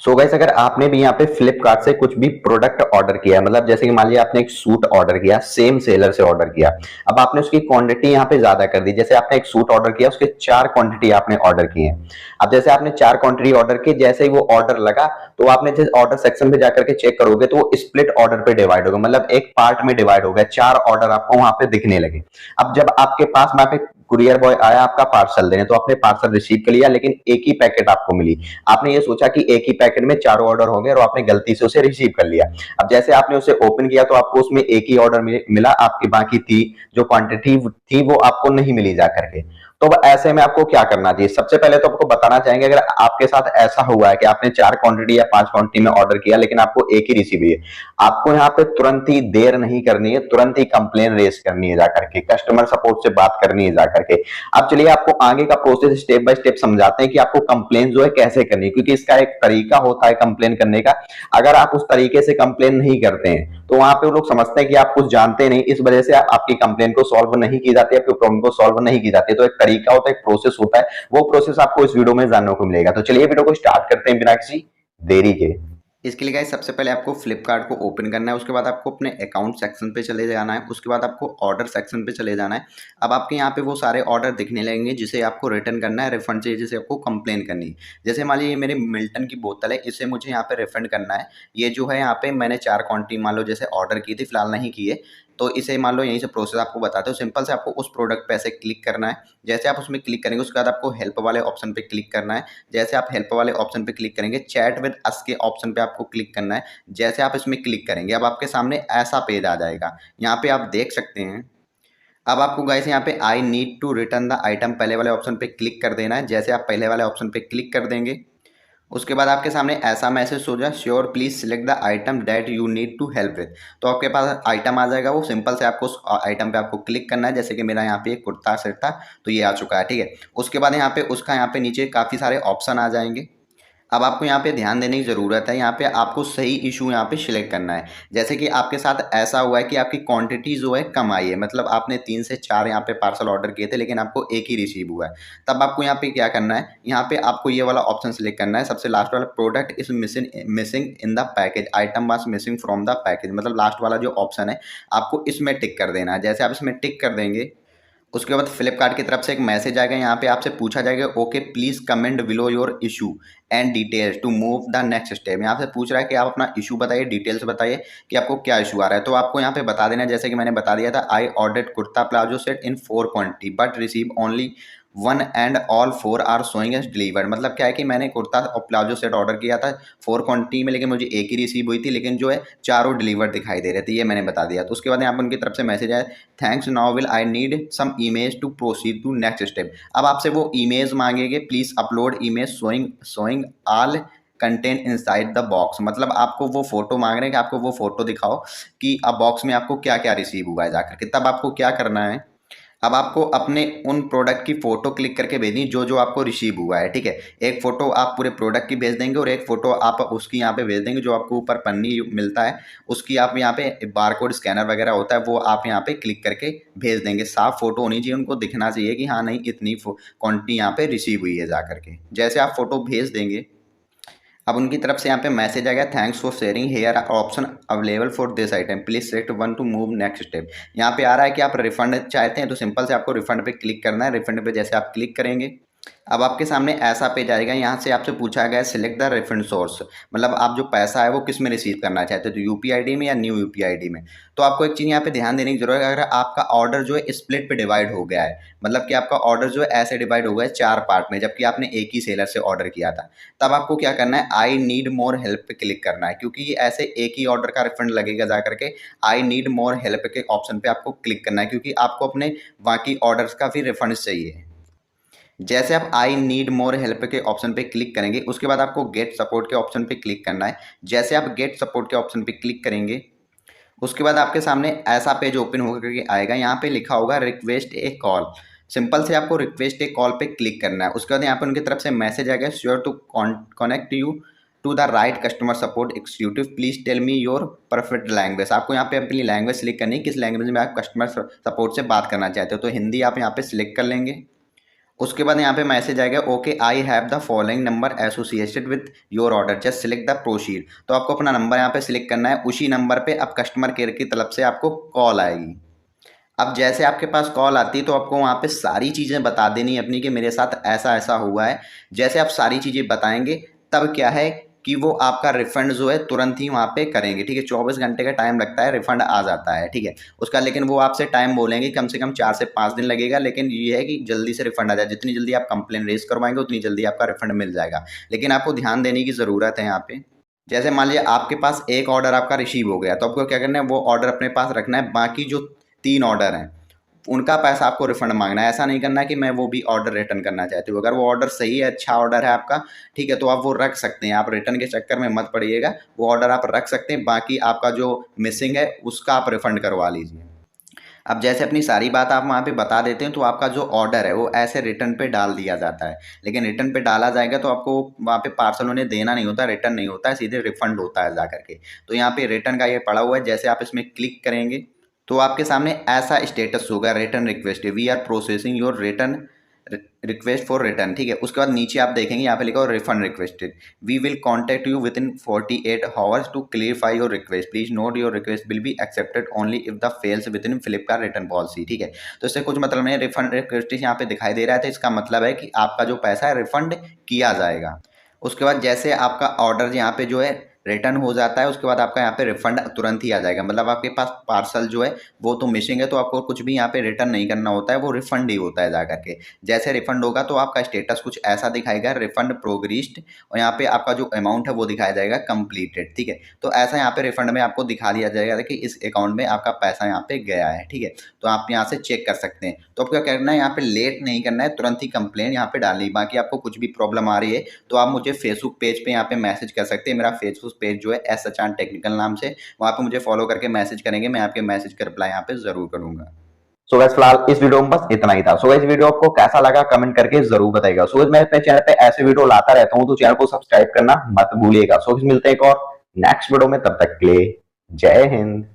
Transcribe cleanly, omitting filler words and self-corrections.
So guys, अगर आपने भी यहाँ पे फ्लिपकार्ट से कुछ भी प्रोडक्ट ऑर्डर किया है, मतलब जैसे कि मान लिया आपने एक सूट ऑर्डर किया, सेम सेलर से ऑर्डर किया। अब आपने उसकी क्वांटिटी यहाँ पे ज्यादा कर दी। जैसे आपने एक सूट ऑर्डर किया, उसके 4 क्वांटिटी आपने ऑर्डर की है। अब जैसे आपने 4 क्वांटिटी ऑर्डर की, जैसे ही वो ऑर्डर लगा तो आपने जैसे ऑर्डर सेक्शन पे जाकर के चेक करोगे तो वो स्प्लिट ऑर्डर पे डिवाइड होगा, मतलब एक पार्ट में डिवाइड हो गया। 4 ऑर्डर आपको वहां पे दिखने लगे। अब जब आपके पास वहां पे कुरियर बॉय आया आपका पार्सल देने, तो आपने पार्सल रिसीव कर लिया, लेकिन एक ही पैकेट आपको मिली। आपने ये सोचा कि एक ही पैकेट में चारों ऑर्डर हो गए और आपने गलती से उसे रिसीव कर लिया। अब जैसे आपने उसे ओपन किया तो आपको उसमें एक ही ऑर्डर मिला, आपकी बाकी थी जो क्वांटिटी थी वो आपको नहीं मिली जा करके। तो अब ऐसे में आपको क्या करना चाहिए? सबसे पहले तो आपको बताना चाहेंगे, अगर आपके साथ ऐसा हुआ है कि आपने 4 क्वांटिटी या 5 क्वांटिटी में ऑर्डर किया लेकिन आपको एक ही रिसीव हुई है, आपको यहाँ पे तुरंत ही देर नहीं करनी है, तुरंत ही कंप्लेन रेज करनी है जाकर के, कस्टमर सपोर्ट से बात करनी है जाकर के। अब चलिए आपको आगे का प्रोसेस स्टेप बाय स्टेप समझाते हैं कि आपको कंप्लेन जो है कैसे करनी है, क्योंकि इसका एक तरीका होता है कंप्लेन करने का। अगर आप उस तरीके से कंप्लेन नहीं करते हैं तो वहां पे वो लोग समझते हैं कि आप कुछ जानते नहीं, इस वजह से आपकी कंप्लेन को सॉल्व नहीं की जाती है, आपकी प्रॉब्लम को सॉल्व नहीं की जाती है। तो एक तरीका होता है, एक प्रोसेस होता है, वो प्रोसेस आपको इस वीडियो में जानने को मिलेगा। तो चलिए वीडियो को स्टार्ट करते हैं बिना किसी देरी के। इसके लिए गाइस सबसे पहले आपको फ्लिपकार्ट को ओपन करना है, उसके बाद आपको अपने अकाउंट सेक्शन पे चले जाना है, उसके बाद आपको ऑर्डर सेक्शन पे चले जाना है। अब आपके यहाँ पे वो सारे ऑर्डर दिखने लगेंगे जिसे आपको रिटर्न करना है, रिफंड चाहिए जिसे आपको कंप्लेन करनी है। जैसे मान लीजिए ये मेरे मिल्टन की बोतल है, इसे मुझे यहाँ पे रिफंड करना है। ये जो है यहाँ पे मैंने 4 क्वांटिटी मान लो जैसे ऑर्डर की थी, फिलहाल नहीं की है, तो इसे मान लो यहीं से प्रोसेस आपको बताते हो। सिंपल से आपको उस प्रोडक्ट पे ऐसे क्लिक करना है। जैसे आप उसमें क्लिक करेंगे उसके बाद आपको हेल्प वाले ऑप्शन पे क्लिक करना है। जैसे आप हेल्प वाले ऑप्शन पे क्लिक करेंगे, चैट विद अस के ऑप्शन पे आपको क्लिक करना है। जैसे आप इसमें क्लिक करेंगे अब आपके सामने ऐसा पेज आ जाएगा। यहाँ पे आप देख सकते हैं। अब आपको गाइस यहाँ पे I need to return the item पहले वाले ऑप्शन पे क्लिक कर देना है। जैसे आप पहले वाले ऑप्शन पे क्लिक कर देंगे उसके बाद आपके सामने ऐसा मैसेज हो जाए, sure please select the item that you need to help with. तो आपके पास आइटम आ जाएगा, वो सिंपल से आपको उस आइटम पे आपको क्लिक करना है। जैसे कि मेरा यहाँ पे एक कुर्ता सेट था तो ये आ चुका है, ठीक है। उसके बाद यहाँ पे उसका यहाँ पे नीचे काफ़ी सारे ऑप्शन आ जाएंगे। अब आपको यहाँ पे ध्यान देने की ज़रूरत है, यहाँ पे आपको सही इशू यहाँ पे सिलेक्ट करना है। जैसे कि आपके साथ ऐसा हुआ है कि आपकी क्वांटिटी जो है कम आई है, मतलब आपने 3 से 4 यहाँ पे पार्सल ऑर्डर किए थे लेकिन आपको एक ही रिसीव हुआ है। तब आपको यहाँ पे क्या करना है, यहाँ पे आपको ये वाला ऑप्शन सेलेक्ट करना है, सबसे लास्ट वाला, product is missing in the package, item was missing from the package, मतलब लास्ट वाला जो ऑप्शन है आपको इसमें टिक कर देना है। जैसे आप इसमें टिक कर देंगे उसके बाद फ्लिपकार्ट की तरफ से एक मैसेज आएगा, यहाँ पे आपसे पूछा जाएगा okay please comment below your issue and details to move the next step. यहाँ से पूछ रहा है कि आप अपना इशू बताइए, डिटेल्स बताइए कि आपको क्या इशू आ रहा है। तो आपको यहाँ पे बता देना है, जैसे कि मैंने बता दिया था, I ordered kurta palazzo set in 4 quantity but receive only 1 and all 4 are showing as delivered. मतलब क्या है कि मैंने कुर्ता और प्लाजो सेट ऑर्डर किया था 4 क्वांटिटी में, लेकिन मुझे एक ही रिसीव हुई थी, लेकिन जो है चारों डिलीवर्ड दिखाई दे रहे थे, ये मैंने बता दिया। तो उसके बाद यहाँ पर उनकी तरफ से मैसेज आया, thanks now will I need some image to proceed to next step. अब आपसे वो इमेज मांगेंगे, please upload image showing all content inside the box. मतलब आपको वो फोटो मांग रहे हैं कि आपको वो फोटो दिखाओ कि अब बॉक्स में आपको क्या क्या रिसीव हुआ है जाकर के। तब आपको क्या करना है, अब आपको अपने उन प्रोडक्ट की फोटो क्लिक करके भेजनी जो जो आपको रिसीव हुआ है, ठीक है। एक फोटो आप पूरे प्रोडक्ट की भेज देंगे और एक फोटो आप उसकी यहाँ पे भेज देंगे, जो आपको ऊपर पन्नी मिलता है उसकी आप यहाँ पे बारकोड स्कैनर वगैरह होता है वो आप यहाँ पे क्लिक करके भेज देंगे। साफ फोटो होनी चाहिए, उनको दिखना चाहिए कि हाँ नहीं इतनी क्वान्टिटी यहाँ पे रिसीव हुई है जा करके। जैसे आप फोटो भेज देंगे अब उनकी तरफ से यहाँ पे मैसेज आ गया, thanks for sharing, here option available for this item, please select 1 to move next step. यहाँ पे आ रहा है कि आप रिफंड चाहते हैं तो सिंपल से आपको रिफंड पे क्लिक करना है। रिफंड पे जैसे आप क्लिक करेंगे अब आपके सामने ऐसा पेज आएगा, यहाँ से आपसे पूछा गया सिलेक्ट द रिफंड सोर्स, मतलब आप जो पैसा है वो किस में रिसीव करना चाहते हो, तो यूपीआईडी में या न्यू यूपीआईडी में। तो आपको एक चीज़ यहाँ पे ध्यान देने की जरूरत है, अगर आपका ऑर्डर जो है स्प्लिट पे डिवाइड हो गया है, मतलब कि आपका ऑर्डर जो है ऐसे डिवाइड हो गया है 4 पार्ट में, जबकि आपने एक ही सेलर से ऑर्डर किया था, तब आपको क्या करना है, आई नीड मोर हेल्प पे क्लिक करना है, क्योंकि ये ऐसे एक ही ऑर्डर का रिफंड लगेगा जा करके। आई नीड मोर हेल्प के ऑप्शन पे आपको क्लिक करना है, क्योंकि आपको अपने बाकी ऑर्डर्स का भी रिफंड चाहिए। जैसे आप आई नीड मोर हेल्प के ऑप्शन पे क्लिक करेंगे उसके बाद आपको गेट सपोर्ट के ऑप्शन पे क्लिक करना है। जैसे आप गेट सपोर्ट के ऑप्शन पे क्लिक करेंगे उसके बाद आपके सामने ऐसा पेज ओपन होकर के आएगा, यहाँ पे लिखा होगा रिक्वेस्ट ए कॉल। सिंपल से आपको रिक्वेस्ट ए कॉल पे क्लिक करना है। उसके बाद यहाँ पे उनकी तरफ से मैसेज आएगा, sure to connect you to the right customer support executive, please tell me your perfect language. आपको यहाँ पे अपनी लैंग्वेज सिलेक्ट करनी है, किस लैंग्वेज में आप कस्टमर सपोर्ट से बात करना चाहते हो, तो हिंदी आप यहाँ पे सिलेक्ट कर लेंगे। उसके बाद यहाँ पे मैसेज आएगा, okay I have the following number associated with your order, just select the proceed. तो आपको अपना नंबर यहाँ पे सिलेक्ट करना है, उसी नंबर पे अब कस्टमर केयर की तरफ से आपको कॉल आएगी। अब जैसे आपके पास कॉल आती है तो आपको वहाँ पे सारी चीज़ें बता देनी है अपनी कि मेरे साथ ऐसा ऐसा हुआ है। जैसे आप सारी चीज़ें बताएंगे तब क्या है कि वो आपका रिफंड जो है तुरंत ही वहाँ पे करेंगे, ठीक है। 24 घंटे का टाइम लगता है, रिफंड आ जाता है, ठीक है उसका। लेकिन वो आपसे टाइम बोलेंगे कम से कम 4 से 5 दिन लगेगा, लेकिन ये है कि जल्दी से रिफंड आ जाए। जितनी जल्दी आप कंप्लेन रेज करवाएंगे उतनी जल्दी आपका रिफंड मिल जाएगा। लेकिन आपको ध्यान देने की ज़रूरत है यहाँ पे, जैसे मान लिया आपके पास एक ऑर्डर आपका रिसीव हो गया तो आपको क्या करना है, वो ऑर्डर अपने पास रखना है। बाकी जो 3 ऑर्डर हैं उनका पैसा आपको रिफंड मांगना है। ऐसा नहीं करना कि मैं वो भी ऑर्डर रिटर्न करना चाहती हूँ। अगर वो ऑर्डर सही है, अच्छा ऑर्डर है आपका, ठीक है, तो आप वो रख सकते हैं। आप रिटर्न के चक्कर में मत पड़िएगा, वो ऑर्डर आप रख सकते हैं। बाकी आपका जो मिसिंग है उसका आप रिफंड करवा लीजिए। अब जैसे अपनी सारी बात आप वहाँ पे बता देते हैं तो आपका जो ऑर्डर है वो ऐसे रिटर्न पे डाल दिया जाता है। लेकिन रिटर्न पे डाला जाएगा तो आपको वहाँ पे पार्सल उन्हें देना नहीं होता, रिटर्न नहीं होता है, सीधे रिफंड होता है जा करके। तो यहाँ पे रिटर्न का ये पड़ा हुआ है, जैसे आप इसमें क्लिक करेंगे तो आपके सामने ऐसा स्टेटस होगा, return request, we are processing your return request for return, ठीक है। उसके बाद नीचे आप देखेंगे यहाँ पे लिखा हो refund requested, we will contact you with in 48 hours to clarify your request, please note your request will be accepted only if the falls with in Flipkart return policy, ठीक है। तो इससे कुछ मतलब नहीं, रिफंड रिक्वेस्ट यहाँ पे दिखाई दे रहा है तो इसका मतलब है कि आपका जो पैसा है रिफंड किया जाएगा। उसके बाद जैसे आपका ऑर्डर यहाँ पे जो है रिटर्न हो जाता है, उसके बाद आपका यहाँ पे रिफंड तुरंत ही आ जाएगा। मतलब आपके पास पार्सल जो है वो तो मिसिंग है, तो आपको कुछ भी यहाँ पे रिटर्न नहीं करना होता है, वो रिफंड ही होता है जा करके। जैसे रिफंड होगा तो आपका स्टेटस कुछ ऐसा दिखाएगा, रिफंड प्रोग्रेस्ड, और यहाँ पे आपका जो अमाउंट है वो दिखाया जाएगा कंप्लीटेड, ठीक है। तो ऐसा यहाँ पे रिफंड में आपको दिखा दिया जाएगा कि इस अकाउंट में आपका पैसा यहाँ पे गया है, ठीक है। तो आप यहाँ से चेक कर सकते हैं। तो आपको क्या करना है, यहाँ पे लेट नहीं करना है, तुरंत ही कंप्लेन यहाँ पे डालनी। बाकी आपको कुछ भी प्रॉब्लम आ रही है तो आप मुझे फेसबुक पेज पे यहाँ पे मैसेज कर सकते हैं। मेरा फेसबुक पेज जो है एस सचान टेक्निकल नाम से, वहाँ पे मुझे फॉलो करके मैसेज करेंगे, मैं आपके मैसेज का रिप्लाई यहाँ पे जरूर करूंगा। सो गाइस फिलहाल इस वीडियो में बस इतना ही था। सो गाइस वीडियो आपको कैसा लगा कमेंट करके जरूर बताइएगा। सो गाइस मैं अपने चैनल पे ऐसे वीडियो लाता रहता हूँ तो चैनल को सब्सक्राइब करना मत भूलिएगा। सो गाइस मिलते हैं एक और नेक्स्ट वीडियो में, तब तक के लिए जय हिंद।